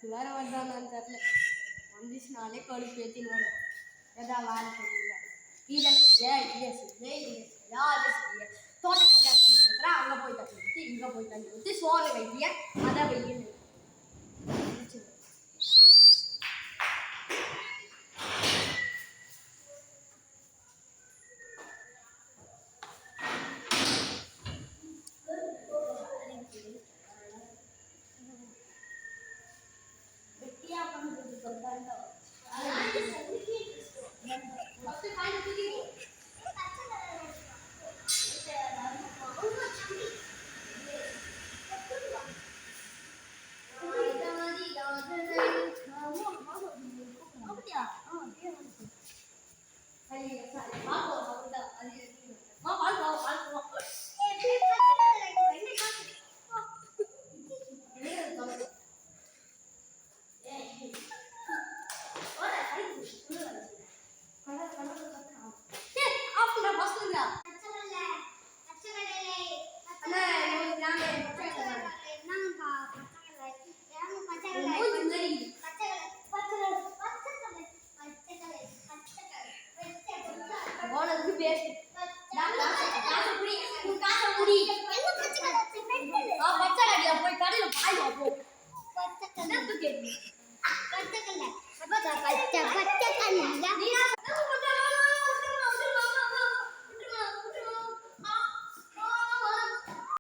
வேற வந்தான்னு தெரியல. வந்துச்சுனாலே கழுப்பு ஏற்றின்னு வரும். எதா வேலை செய்யுங்க, இதை செய்ய, இதை செய்ய, இதை செய்ய, அதை செய்ய, தோட்டத்துக்கு தண்ணி ஊற்றுற, அங்கே போய் தண்ணி ஊற்றி, இங்கே போய் தண்ணி ஊற்றி, சோறு வைக்கிய, அதை வைக்கணும். பச்சை